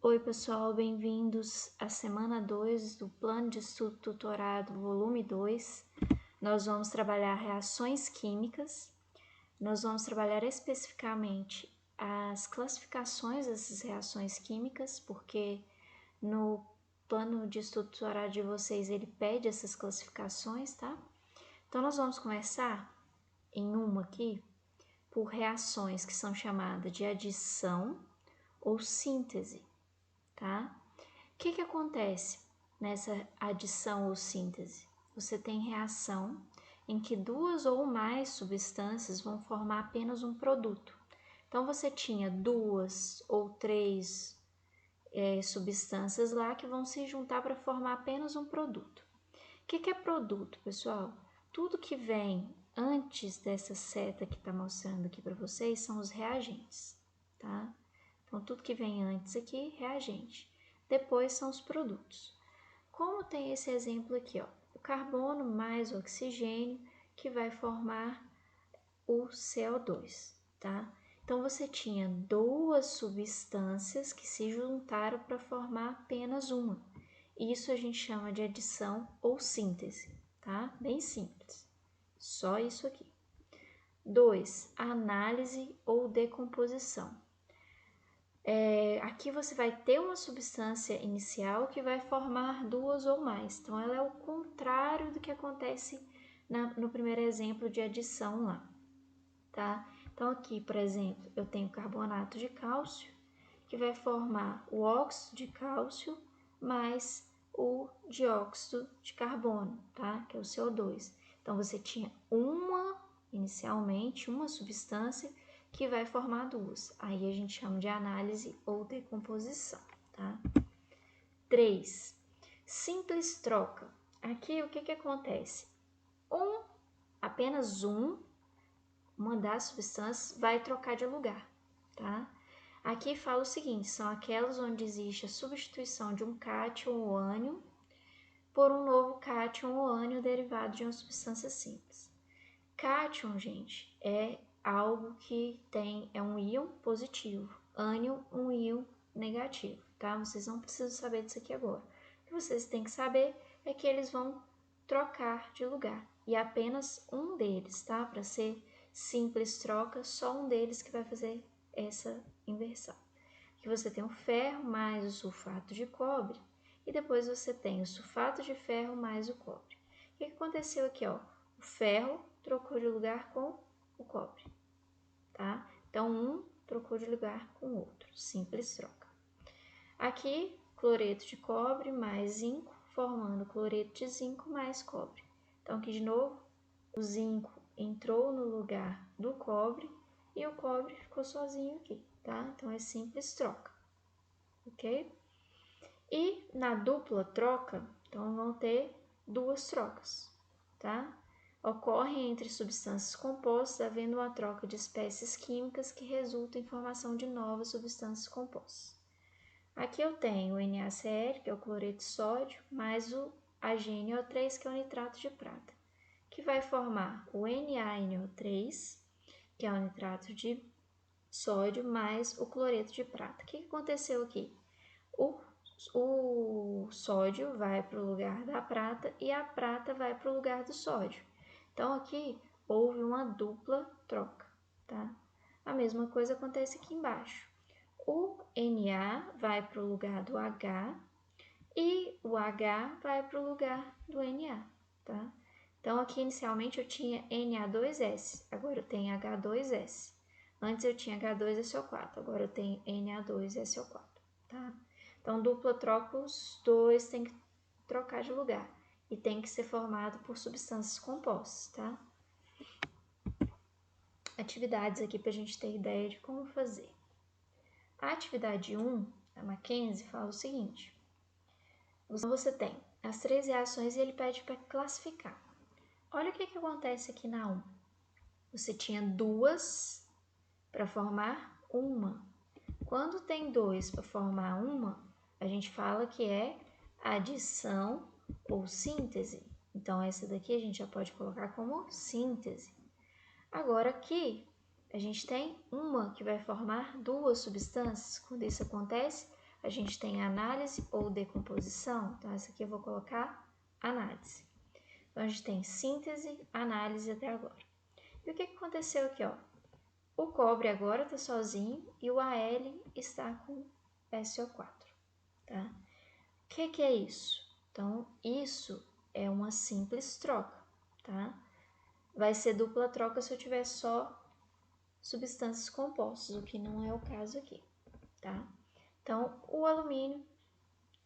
Oi pessoal, bem-vindos à semana 2 do Plano de Estudo Tutorado, volume 2. Nós vamos trabalhar reações químicas, nós vamos trabalhar especificamente as classificações dessas reações químicas, porque no plano de estudo tutorado de vocês ele pede essas classificações, tá? Então nós vamos começar em uma aqui por reações que são chamadas de adição ou síntese. Tá? O que acontece nessa adição ou síntese? Você tem reação em que duas ou mais substâncias vão formar apenas um produto. Então, você tinha duas ou três substâncias lá que vão se juntar para formar apenas um produto. O que é produto, pessoal? Tudo que vem antes dessa seta que está mostrando aqui para vocês são os reagentes, tá? Então, tudo que vem antes aqui, reagente. Depois são os produtos. Como tem esse exemplo aqui, ó, o carbono mais o oxigênio, que vai formar o CO2, tá? Então, você tinha duas substâncias que se juntaram para formar apenas uma. Isso a gente chama de adição ou síntese, tá? Bem simples. Só isso aqui. 2. Análise ou decomposição. Aqui você vai ter uma substância inicial que vai formar duas ou mais. Então, ela é o contrário do que acontece no primeiro exemplo de adição lá, tá? Então, aqui, por exemplo, eu tenho carbonato de cálcio, que vai formar o óxido de cálcio mais o dióxido de carbono, tá? Que é o CO2. Então, você tinha inicialmente, uma substância que vai formar duas. Aí a gente chama de análise ou decomposição, tá? 3. Simples troca. Aqui o que acontece? Apenas uma das substâncias vai trocar de lugar, tá? Aqui fala o seguinte, são aquelas onde existe a substituição de um cátion ou ânion por um novo cátion ou ânion derivado de uma substância simples. Cátion, gente, é algo que é um íon positivo, ânion um íon negativo, tá? Vocês não precisam saber disso aqui agora. O que vocês têm que saber é que eles vão trocar de lugar e apenas um deles, tá? Para ser simples troca, só um deles que vai fazer essa inversão. Que você tem o ferro mais o sulfato de cobre e depois você tem o sulfato de ferro mais o cobre. O que aconteceu aqui, ó? O ferro trocou de lugar com o cobre, tá? Então, um trocou de lugar com o outro, simples troca. Aqui, cloreto de cobre mais zinco, formando cloreto de zinco mais cobre. Então, aqui de novo, o zinco entrou no lugar do cobre e o cobre ficou sozinho aqui, tá? Então, é simples troca, ok? E na dupla troca, então vão ter duas trocas, tá? Ocorre entre substâncias compostas, havendo uma troca de espécies químicas que resulta em formação de novas substâncias compostas. Aqui eu tenho o NaCl, que é o cloreto de sódio, mais o HNO3, que é o nitrato de prata, que vai formar o NaNO3, que é o nitrato de sódio, mais o cloreto de prata. O que aconteceu aqui? O sódio vai para o lugar da prata e a prata vai para o lugar do sódio. Então, aqui houve uma dupla troca, tá? A mesma coisa acontece aqui embaixo. O Na vai para o lugar do H e o H vai para o lugar do Na, tá? Então, aqui inicialmente eu tinha Na2S, agora eu tenho H2S. Antes eu tinha H2SO4, agora eu tenho Na2SO4, tá? Então, dupla troca, os dois tem que trocar de lugar e tem que ser formado por substâncias compostas, tá? Atividades aqui para a gente ter ideia de como fazer. A atividade 1, a Mackenzie, fala o seguinte. Você tem as três reações e ele pede para classificar. Olha o que acontece aqui na 1. Você tinha duas para formar uma. Quando tem dois para formar uma, a gente fala que é adição ou síntese. Então, essa daqui a gente já pode colocar como síntese. Agora, aqui, a gente tem uma que vai formar duas substâncias. Quando isso acontece, A gente tem análise ou decomposição. Então, essa aqui eu vou colocar análise. Então, a gente tem síntese, análise até agora. E o que aconteceu aqui, ó? O cobre agora está sozinho e o Al está com SO4, tá? O que é isso? Então, isso é uma simples troca, tá? Vai ser dupla troca se eu tiver só substâncias compostas, o que não é o caso aqui, tá? Então, o alumínio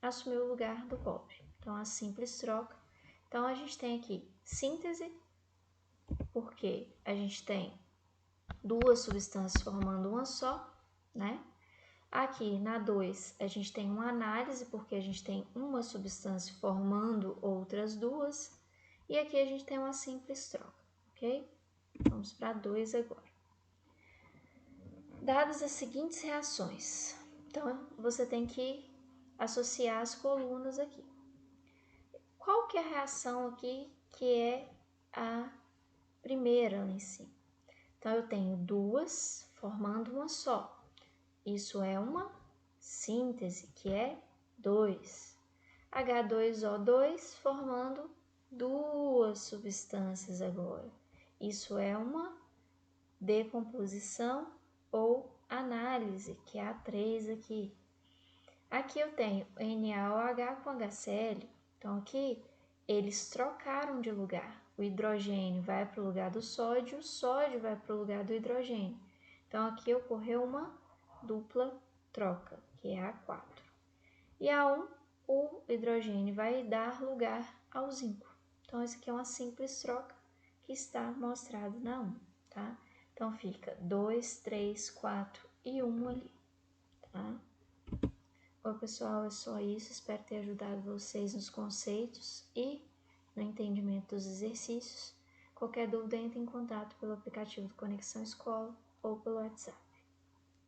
assumiu o lugar do cobre. Então, a simples troca. Então, a gente tem aqui síntese, porque a gente tem duas substâncias formando uma só, né? Aqui na 2, a gente tem uma análise, porque a gente tem uma substância formando outras duas. E aqui a gente tem uma simples troca, ok? Vamos para 2 agora. Dadas as seguintes reações, então você tem que associar as colunas aqui. Qual que é a reação aqui que é a primeira lá em cima? Então, eu tenho duas formando uma só. Isso é uma síntese, que é 2. H2O2 formando duas substâncias agora. Isso é uma decomposição ou análise, que é a 3 aqui. Aqui eu tenho NaOH com HCl. Então, aqui eles trocaram de lugar. O hidrogênio vai para o lugar do sódio, o sódio vai para o lugar do hidrogênio. Então, aqui ocorreu uma dupla troca, que é a 4. E a 1, o hidrogênio vai dar lugar ao zinco. Então, essa aqui é uma simples troca que está mostrado na 1, tá? Então, fica 2, 3, 4 e 1 ali, tá? Oi, pessoal, é só isso. Espero ter ajudado vocês nos conceitos e no entendimento dos exercícios. Qualquer dúvida, entre em contato pelo aplicativo do Conexão Escola ou pelo WhatsApp.